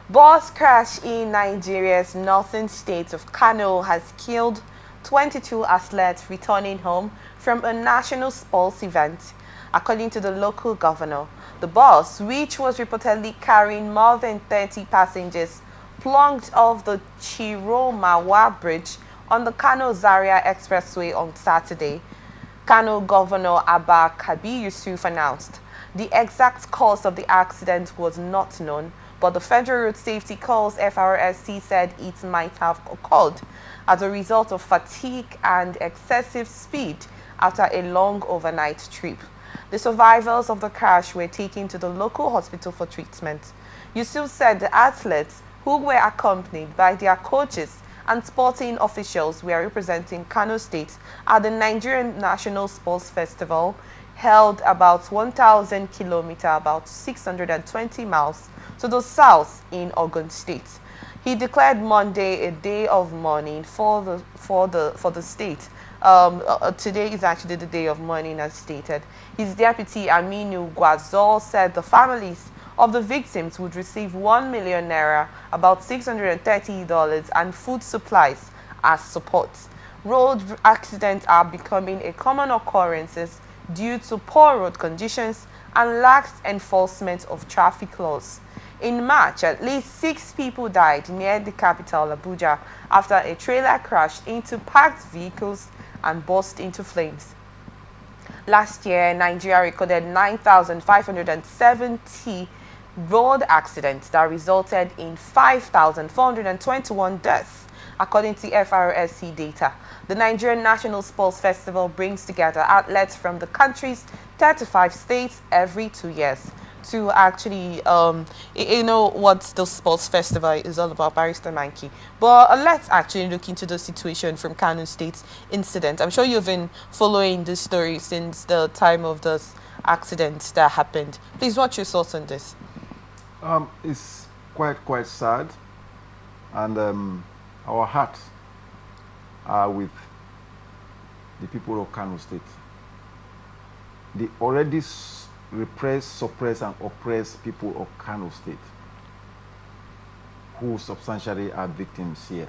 Bus crash in Nigeria's northern state of Kano has killed 22 athletes returning home from a national sports event. According to the local governor, the bus, which was reportedly carrying more than 30 passengers, plunged off the Chiromawa Bridge on the Kano-Zaria Expressway on Saturday. Kano Governor Abba Kabir Yusuf announced the exact cause of the accident was not known, but the Federal Road Safety Corps (FRSC) said it might have occurred as a result of fatigue and excessive speed after a long overnight trip. The survivors of the crash were taken to the local hospital for treatment. Yusuf said the athletes, who were accompanied by their coaches and sporting officials, were representing Kano State at the Nigerian National Sports Festival, held about 1,000 kilometers, about 620 miles, to the south in Ogun State. He declared Monday a day of mourning for the state. Today is actually the day of mourning, as stated. His deputy Aminu Gwazol said the families of the victims would receive 1 million naira, about $630, and food supplies as support. Road accidents are becoming a common occurrence due to poor road conditions and lax enforcement of traffic laws. In March, at least 6 people died near the capital, Abuja, after a trailer crashed into parked vehicles and burst into flames. Last year, Nigeria recorded 9,570 road accidents that resulted in 5,421 deaths, according to FRSC data. The Nigerian National Sports Festival brings together athletes from the country's 35 states every 2 years to actually, you know what the sports festival is all about, Barrister Mankey. But let's actually look into the situation from Kano State's incident. I'm sure you've been following this story since the time of this accident that happened. Please, what's your thoughts on this? It's quite sad, and our hearts are with the people of Kano State. The already repressed, suppressed, and oppressed people of Kano State, who substantially are victims here.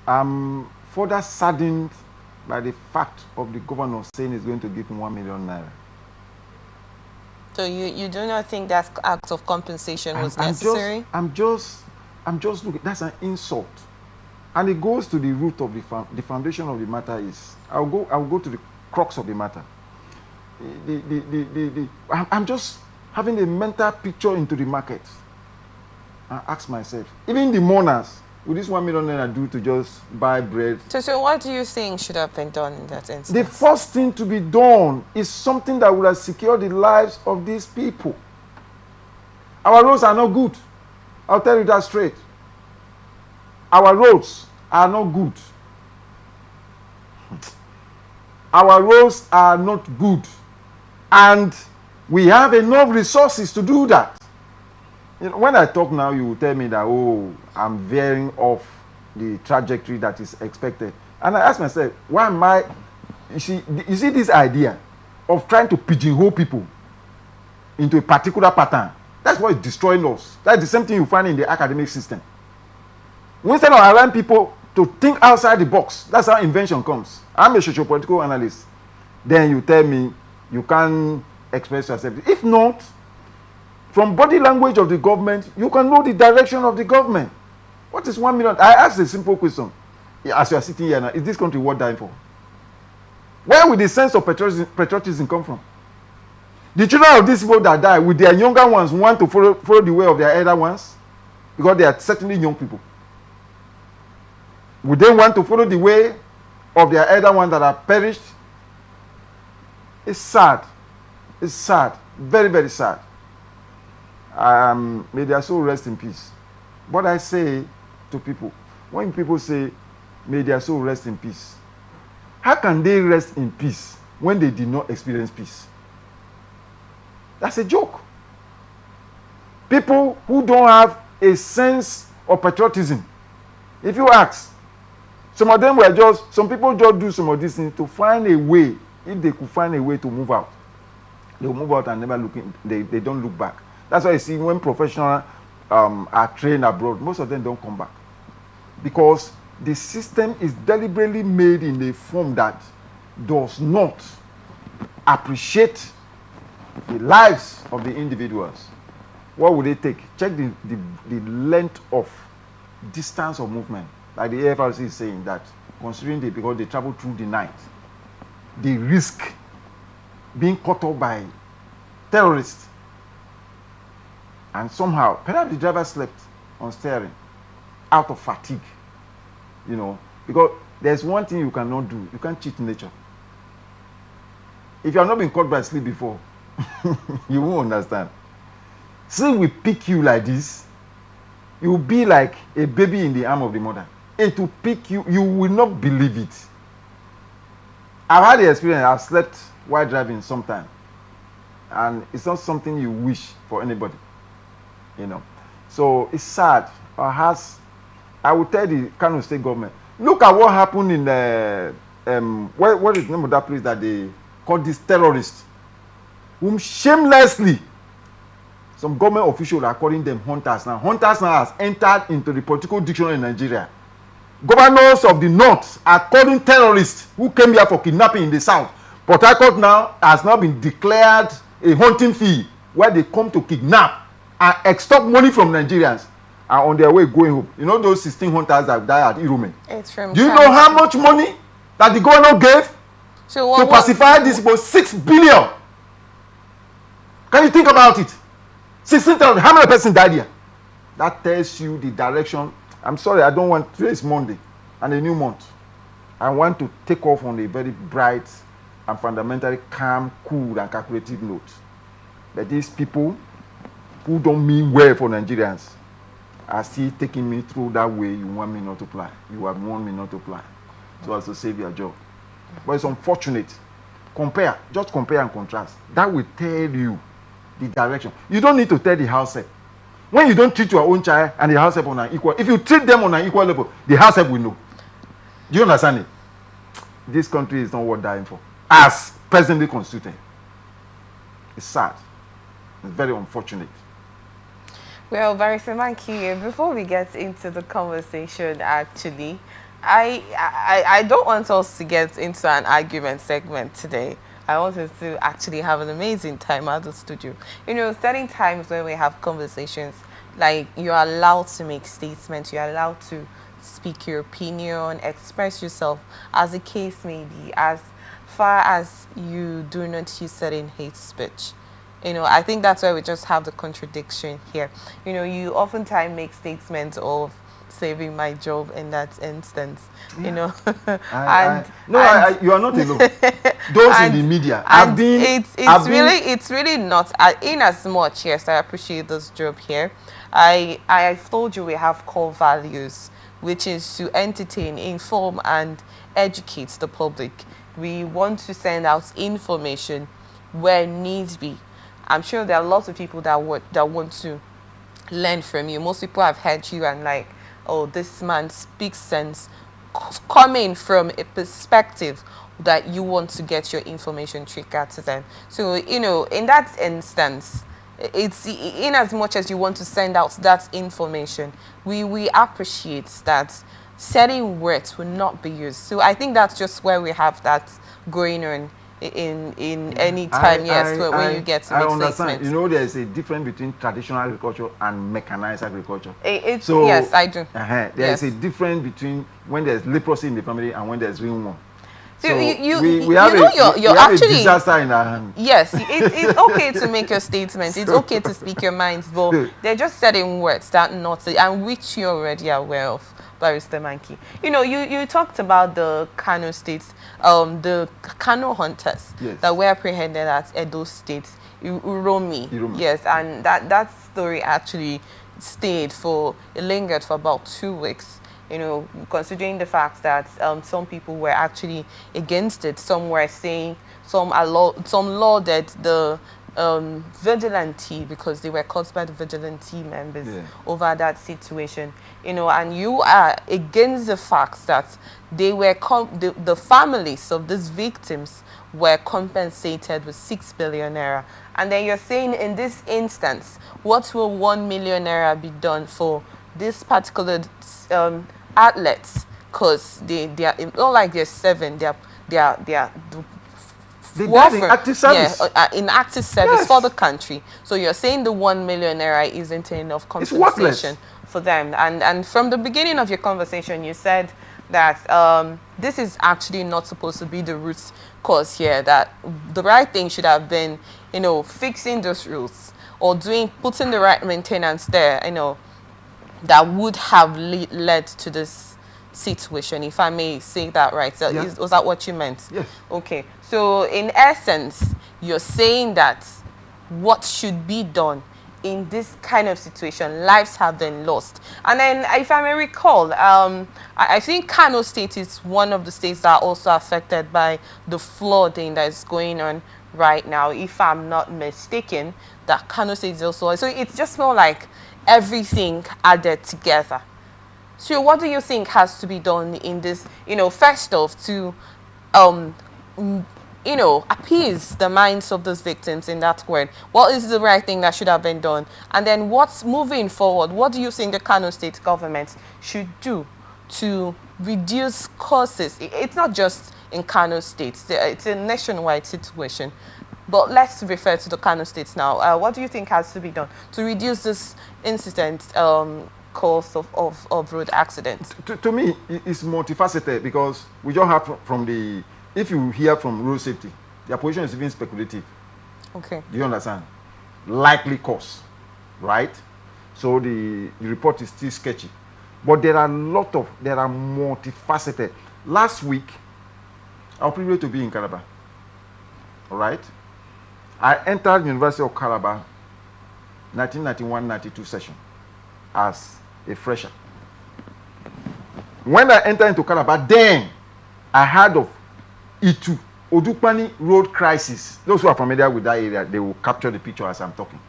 I'm further saddened by the fact of the governor saying he's going to give him 1 million naira. So you do not think that act of compensation was necessary? I'm just looking. That's an insult, and it goes to the root of the foundation of the matter. Is I'll go to the crux of the matter. I'm just having a mental picture into the market and ask myself, even the mourners, will this 1 million naira do to just buy bread? So what do you think should have been done in that instance? The first thing to be done is something that would have secured the lives of these people. Our roads are not good. I'll tell you that straight. Our roads are not good. Our roads are not good. And we have enough resources to do that. You know, when I talk now, you will tell me that, oh, I'm veering off the trajectory that is expected. And I ask myself, why am I... You see this idea of trying to pigeonhole people into a particular pattern? That's what is destroying us. That's the same thing you find in the academic system. Instead of allowing people to think outside the box, that's how invention comes. I'm a socio-political analyst. Then you tell me you can express yourself. If not, from body language of the government, you can know the direction of the government. What is 1 million? I ask a simple question. As you are sitting here now, is this country worth dying for? Where will the sense of patriotism come from? The children of these people that die, with their younger ones want to follow the way of their elder ones? Because they are certainly young people. Would they want to follow the way of their elder ones that are perished? It's sad. It's sad. Very, very sad. May their soul rest in peace. What I say to people, when people say, may their soul rest in peace, how can they rest in peace when they did not experience peace? That's a joke. People who don't have a sense of patriotism, if you ask, some people just do some of these things to find a way. If they could find a way to move out, they will move out and never look in, they don't look back. That's why you see when professionals are trained abroad, most of them don't come back. Because the system is deliberately made in a form that does not appreciate the lives of the individuals. What would they take? Check the length of distance of movement. Like the AFRC is saying that, considering because they travel through the night, they risk being caught up by terrorists. And somehow, perhaps the driver slept on steering out of fatigue. You know, because there's one thing you cannot do. You can't cheat nature. If you have not been caught by sleep before, you won't understand. Sleep will pick you like this. You will be like a baby in the arm of the mother. It will pick you. You will not believe it. I've had the experience. I've slept while driving sometime. And it's not something you wish for anybody. You know. So it's sad. I will tell the Kano state government, look at what happened in what is the name of that place that they call these terrorists, whom shamelessly some government officials are calling them hunters now. Hunters now has entered into the political dictionary in Nigeria. Governors of the north are calling terrorists who came here for kidnapping in the south. Port Harcourt now has now been declared a hunting field where they come to kidnap and extort money from Nigerians. Are on their way going home. You know those 16 hunters that died at Irume? It's from Do you know how much money that the governor gave to pacify these people? 6 billion. Can you think about it? 16,000. How many persons died here? That tells you the direction. I'm sorry, I don't want. Today is Monday and a new month. I want to take off on a very bright and fundamentally calm, cool, and calculated note. But these people who don't mean well for Nigerians are still taking me through that way you want me not to apply. You have want me not to apply. So as to save your job. But it's unfortunate. Compare. Just compare and contrast. That will tell you the direction. You don't need to tell the house help. When you don't treat your own child and the house help on an equal, if you treat them on an equal level, the house help will know. Do you understand it? This country is not worth dying for. As presently constituted. It's sad. It's very unfortunate. Well, Barrister Manki, before we get into the conversation, actually, I don't want us to get into an argument segment today. I want us to actually have an amazing time at the studio. You know, certain times when we have conversations, like you're allowed to make statements, you're allowed to speak your opinion, express yourself as the case may be, as far as you do not use certain hate speech. You know, I think that's why we just have the contradiction here. You know, you oftentimes make statements of saving my job in that instance. Yeah. You know, you are not alone. Those in the media have been. It's really not. In as much, yes, I appreciate this job here. I've told you we have core values, which is to entertain, inform, and educate the public. We want to send out information where needs be. I'm sure there are lots of people that want to learn from you. Most people have heard you and like, oh, this man speaks sense, coming from a perspective that you want to get your information triggered to them. So, you know, in that instance, it's in as much as you want to send out that information, we appreciate that certain words will not be used. So I think that's just where we have that going on in any time, when you get to make understand. Statements. You know, there's a difference between traditional agriculture and mechanized agriculture. So, yes, I do. There's a difference between when there's leprosy in the family and when there's real one. So we have a disaster in our hand. Yes, it's okay to make your statements. It's okay to speak your minds, but they're just certain words that not, and which you're already aware of. Barrister Manki, you know, you talked about the Kano states, the Kano hunters that were apprehended at Edo State, Uromi. Yes, and that story actually lingered for about 2 weeks. You know, considering the fact that some people were actually against it, some were saying, some lauded vigilante, because they were caught by the vigilante members Yeah. over that situation, and you are against the fact that they were the families of these victims were compensated with 6 billion naira, and then you're saying in this instance, what will 1 million naira be done for this particular athletes? Because they are, it's not like they're 7, they died in active service. Yeah, in active service Yes. for the country. So you're saying the 1 million naira isn't enough It's compensation worthless. for them. And from the beginning of your conversation, you said that this is actually not supposed to be the root cause here, that the right thing should have been, fixing those routes or putting the right maintenance there, that would have led to this situation, if I may say that right. So Yeah. was that what you meant? Yes. Okay. So in essence, you're saying that what should be done in this kind of situation, lives have been lost. And then, if I may recall, I think Kano State is one of the states that are also affected by the flooding that is going on right now, if I'm not mistaken. That Kano State is also, so it's just more like everything added together. So what do you think has to be done in this, first off, to appease the minds of those victims in that word? What is the right thing that should have been done? And then what's moving forward? What do you think the Kano State government should do to reduce causes? It's not just in Kano State. It's a nationwide situation. But let's refer to the Kano State now. What do you think has to be done to reduce this incident cause of road accidents? To me, it's multifaceted, because we just have from the, if you hear from road safety, their position is even speculative. Okay. Do you understand? Likely cause, right? So the report is still sketchy. But there are multifaceted. Last week, I was privileged to be in Calabar. All right? I entered University of Calabar 1991-92 session as a fresher. When I entered into Calabar, then I heard of Itu, Odukpani road crisis. Those who are familiar with that area, they will capture the picture as I'm talking.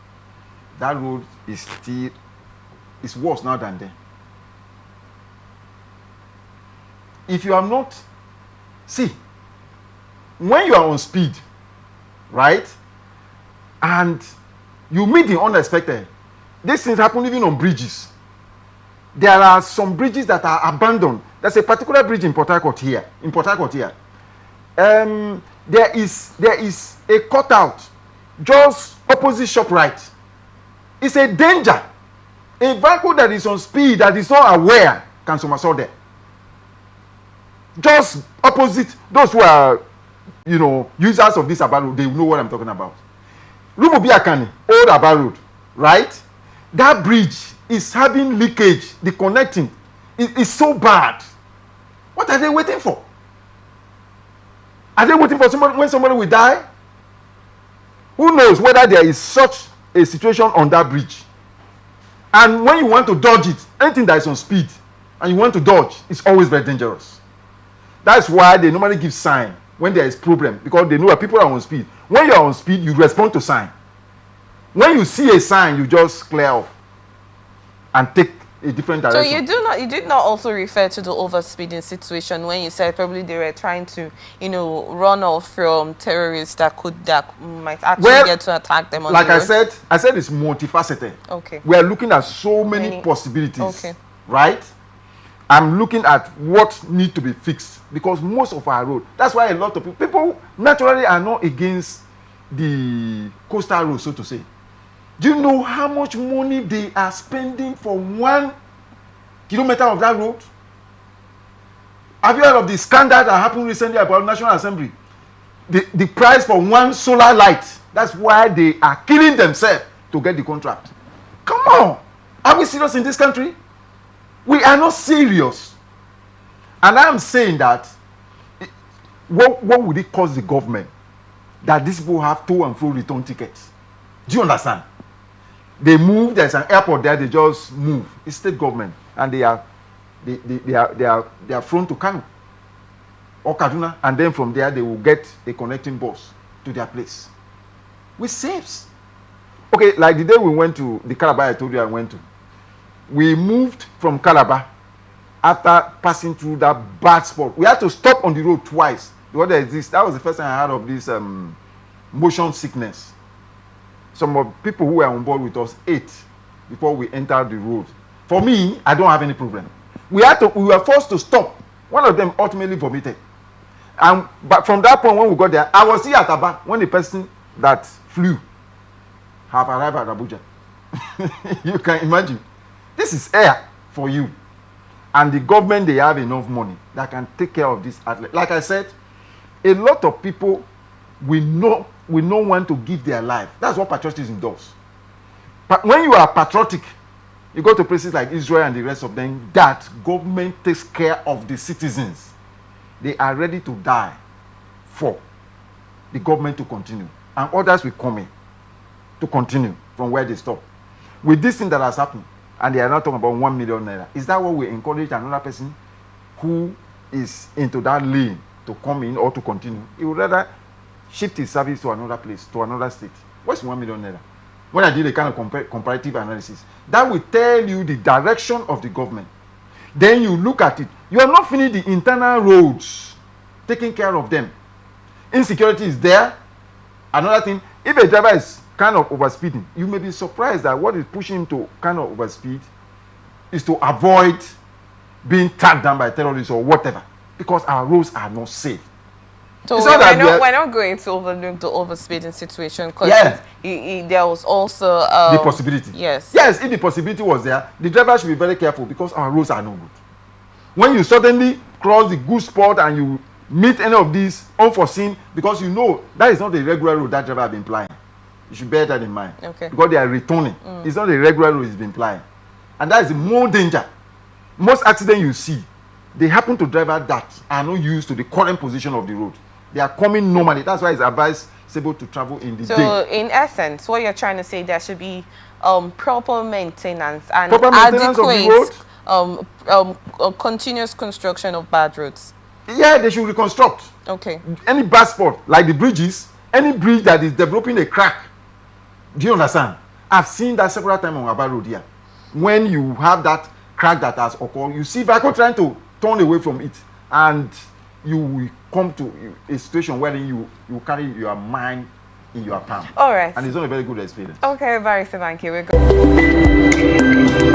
That road is worse now than then. If you are not, see, when you are on speed, right, and you meet the unexpected, these things happen even on bridges. There are some bridges that are abandoned. There's a particular bridge in Port Harcourt here. There is a cutout just opposite ShopRite. It's a danger. A vehicle that is on speed, that is not aware, can somersault there. Just opposite. Those who are, users of this Aba Road, they know what I'm talking about. Rumubi Akani, old Aba Road, right? That bridge is having leakage. The connecting is so bad. What are they waiting for? Are they waiting for somebody when somebody will die? Who knows whether there is such a situation on that bridge? And when you want to dodge it, anything that is on speed and you want to dodge, it's always very dangerous. That's why they normally give sign when there is problem, because they know that people are on speed. When you are on speed, you respond to sign. When you see a sign, you just clear off and take a different direction. So you did not also refer to the overspeeding situation when you said probably they were trying to, run off from terrorists that might actually get to attack them on like the road? I said it's multifaceted. Okay. We are looking at so many possibilities. Okay. Right? I'm looking at what need to be fixed, because most of our road, that's why a lot of people naturally are not against the coastal road, so to say. Do you know how much money they are spending for 1 kilometer of that road? Have you heard of the scandal that happened recently about National Assembly? The price for one solar light. That's why they are killing themselves to get the contract. Come on. Are we serious in this country? We are not serious. And I am saying that, what would it cost the government that these people have to and fro return tickets? Do you understand? They move, there's an airport there, they just move. It's state government, and they are flown to Kano or Kaduna, and then from there they will get a connecting bus to their place. with safes. Okay, like the day we went to the Calabar I told you I went to, we moved from Calabar after passing through that bad spot. We had to stop on the road twice. That was the first time I heard of this motion sickness. Some of people who were on board with us ate before we entered the road. For me, I don't have any problem. We were forced to stop. One of them ultimately vomited. But from that point when we got there, I was here at Aba when the person that flew have arrived at Abuja. You can imagine. This is air for you. And the government, they have enough money that can take care of this athlete. Like I said, a lot of people will not want to give their life. That's what patriotism does. But when you are patriotic, you go to places like Israel and the rest of them, that government takes care of the citizens. They are ready to die for the government to continue. And others will come in to continue from where they stop. With this thing that has happened, and they are not talking about 1 million naira, is that what we encourage another person who is into that lane to come in or to continue? He would rather shift his service to another place, to another state. What's 1 million naira? When I did a kind of comparative analysis, that will tell you the direction of the government. Then you look at it. You have not finished the internal roads, taking care of them. Insecurity is there. Another thing, if a driver is kind of overspeeding, you may be surprised that what is pushing him to kind of overspeed is to avoid being tagged down by terrorists or whatever, because our roads are not safe. So we're not going to overlook the overspeeding situation, because there was also the possibility. Yes, if the possibility was there, the driver should be very careful, because our roads are no good. When you suddenly cross the good spot and you meet any of these unforeseen, because you know that is not the regular road that driver has been plying. You should bear that in mind. Okay. Because they are returning. It's not the regular road he's been plying. And that is more danger. Most accidents you see, they happen to drivers that are not used to the current position of the road. They are coming normally. That's why it's advisable to travel in the day. So, in essence, what you're trying to say, there should be proper maintenance and adequate of the road? Continuous construction of bad roads. Yeah, they should reconstruct. Okay. Any bad spot, like the bridges, any bridge that is developing a crack. Do you understand? I've seen that several times on Aba Road here. When you have that crack that has occurred, you see vehicle trying to turn away from it, and you will come to a situation where you carry your mind in your palm. All right. And it's not a very good experience. Okay, Barrister, thank you. We're good.